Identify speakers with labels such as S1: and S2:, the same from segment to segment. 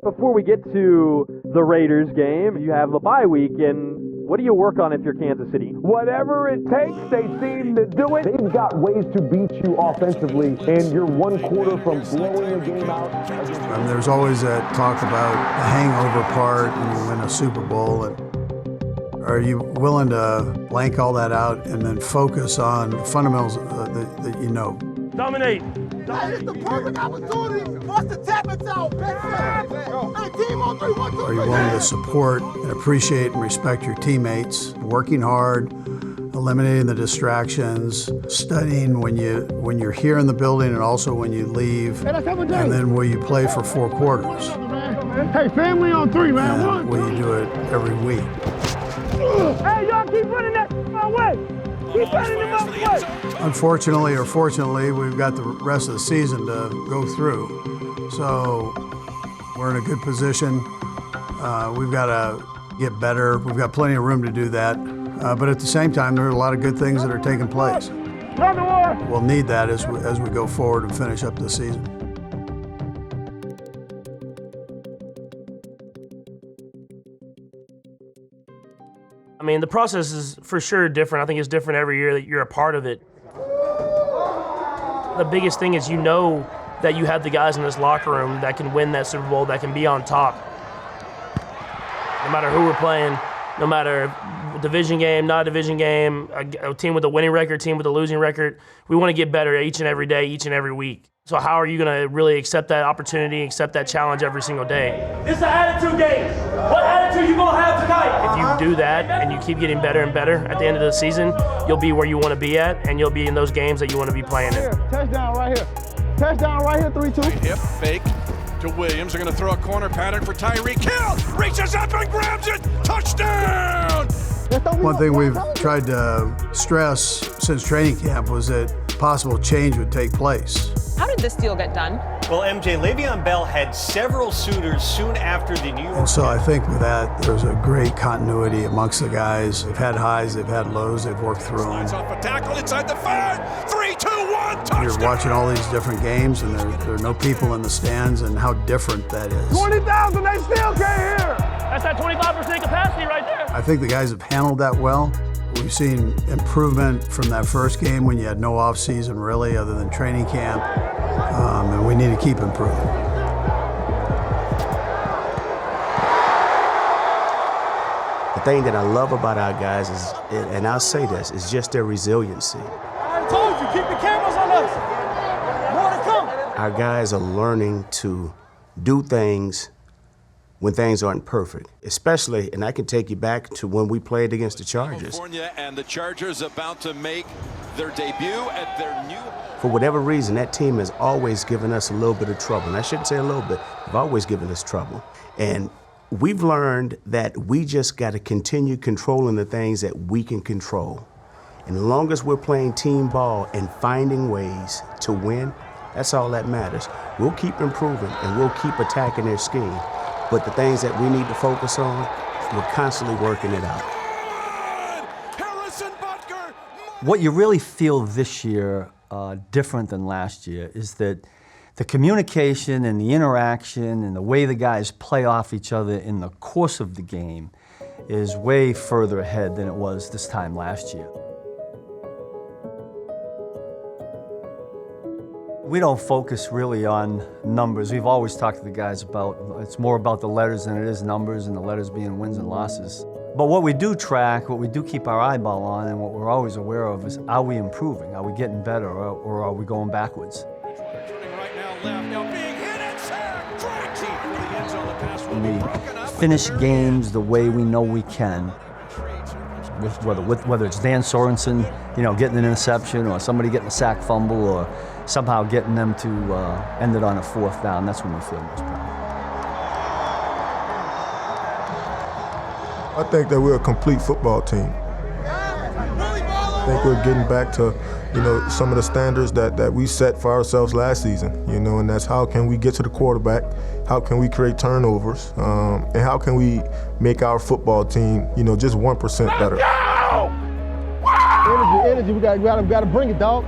S1: Before we get to the Raiders game, you have a bye week, and what do you work on if you're Kansas City?
S2: Whatever it takes, they seem to do it. They've got ways to beat you offensively, and you're one quarter from blowing a game out.
S3: There's always that talk about the hangover part when you win a Super Bowl. Are you willing to blank all that out and then focus on the fundamentals that you know?
S4: Dominate.
S5: Hey, it's the perfect opportunity for us to tap it out. Hey, team on 3, 1, 2, 3.
S3: Are you willing to support and appreciate and respect your teammates, working hard, eliminating the distractions, studying when you're here in the building and also when you leave, and then will you play for 4 quarters?
S2: Hey, family on 3, man.
S3: And will you do it every week?
S2: Hey, y'all keep running that my way. Keep running them my way.
S3: Unfortunately or fortunately, we've got the rest of the season to go through. So we're in a good position. We've got to get better. We've got plenty of room to do that. But at the same time, there are a lot of good things that are taking place. We'll need that as we go forward and finish up the season.
S4: I mean, the process is for sure different. I think it's different every year that you're a part of it. The biggest thing is you know that you have the guys in this locker room that can win that Super Bowl, that can be on top. No matter who we're playing, no matter division game, not a division game, a team with a winning record, team with a losing record, we want to get better each and every day, each and every week. So how are you going to really accept that opportunity, accept that challenge every single day? It's an attitude game. What attitude you going to have tonight? If you do that and you keep getting better and better at the end of the season, you'll be where you want to be at, and you'll be in those games that you want to be playing in.
S2: Touchdown right here. Touchdown right here, 3-2.
S6: Hip fake to Williams. They're going to throw a corner pattern for Tyreek Hill. Reaches up and grabs it. Touchdown!
S3: One thing we've tried to stress since training camp was that possible change would take place.
S7: How did this deal get done?
S8: Well, MJ, Le'Veon Bell had several suitors soon after the New York.
S3: And so I think with that, there's a great continuity amongst the guys. They've had highs, they've had lows, they've worked through them.
S6: Slides off a tackle inside the 5. 3, 2, 1, touchdown!
S3: You're watching all these different games, and there are no people in the stands, and how different that is.
S2: 20,000, they still can't hear.
S4: That's that 25% capacity right there.
S3: I think the guys have handled that well. We've seen improvement from that first game when you had no off-season really other than training camp, and we need to keep improving.
S9: The thing that I love about our guys is, and I'll say this, is just their resiliency.
S5: I told you, keep the cameras on us. More to come.
S9: Our guys are learning to do things when things aren't perfect, especially, and I can take you back to when we played against the Chargers.
S6: California and the Chargers about to make their debut at their new...
S9: For whatever reason, that team has always given us a little bit of trouble. And I shouldn't say a little bit, they've always given us trouble. And we've learned that we just got to continue controlling the things that we can control. And as long as we're playing team ball and finding ways to win, that's all that matters. We'll keep improving and we'll keep attacking their scheme. But the things that we need to focus on, we're constantly working it out.
S10: What you really feel this year, different than last year, is that the communication and the interaction and the way the guys play off each other in the course of the game is way further ahead than it was this time last year. We don't focus really on numbers. We've always talked to the guys about, it's more about the letters than it is numbers, and the letters being wins and losses. But what we do track, what we do keep our eyeball on, and what we're always aware of is, are we improving? Are we getting better, or are we going backwards? We finish games the way we know we can, whether it's Dan Sorensen, getting an interception, or somebody getting a sack fumble, or somehow getting them to end it on a 4th down. That's when we feel most proud.
S11: I think that we're a complete football team. I think we're getting back to, some of the standards that we set for ourselves last season, and that's how can we get to the quarterback, how can we create turnovers, and how can we make our football team, just 1% better.
S2: Energy, we gotta bring it, dog.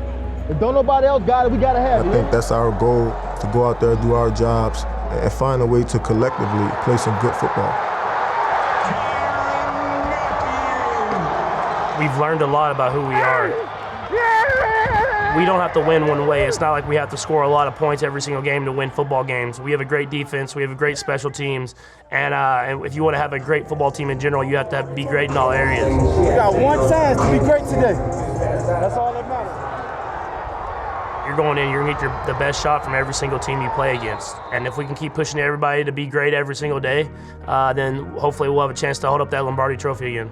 S2: If don't nobody else got it, we gotta have it.
S11: I think that's our goal to go out there, do our jobs, and find a way to collectively play some good football.
S4: We've learned a lot about who we are. We don't have to win one way. It's not like we have to score a lot of points every single game to win football games. We have a great defense. We have a great special teams. And if you want to have a great football team in general, you have to be great in all areas.
S5: We got one chance to be great today. That's all that matters.
S4: You're going in, you're going to get the best shot from every single team you play against. And if we can keep pushing everybody to be great every single day, then hopefully we'll have a chance to hold up that Lombardi Trophy again.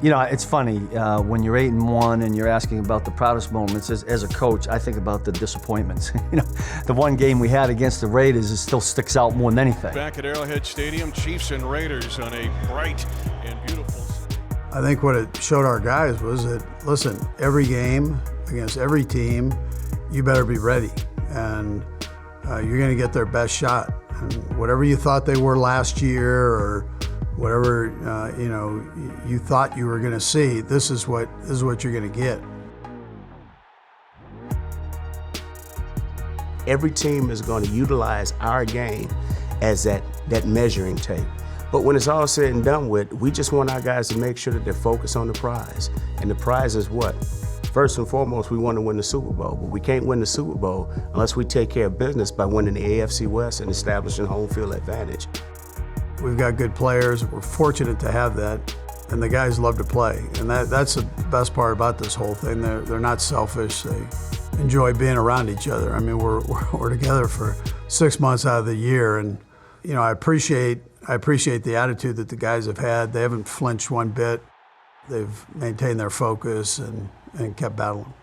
S10: You know, it's funny, when you're 8-1 and you're asking about the proudest moments, as a coach, I think about the disappointments. You know, the one game we had against the Raiders, it still sticks out more than anything.
S6: Back at Arrowhead Stadium, Chiefs and Raiders on a bright and beautiful.
S3: I think what it showed our guys was that, listen, every game against every team, you better be ready. And you're going to get their best shot. And whatever you thought they were last year or whatever you thought you were going to see, this is what you're going to get.
S9: Every team is going to utilize our game as that measuring tape. But when it's all said and done with, we just want our guys to make sure that they're focused on the prize. And the prize is what? First and foremost, we want to win the Super Bowl, but we can't win the Super Bowl unless we take care of business by winning the AFC West and establishing home field advantage.
S3: We've got good players. We're fortunate to have that, and the guys love to play. And that's the best part about this whole thing. They're not selfish. They enjoy being around each other. I mean, we're together for 6 months out of the year, and I appreciate the attitude that the guys have had. They haven't flinched one bit. They've maintained their focus and kept battling.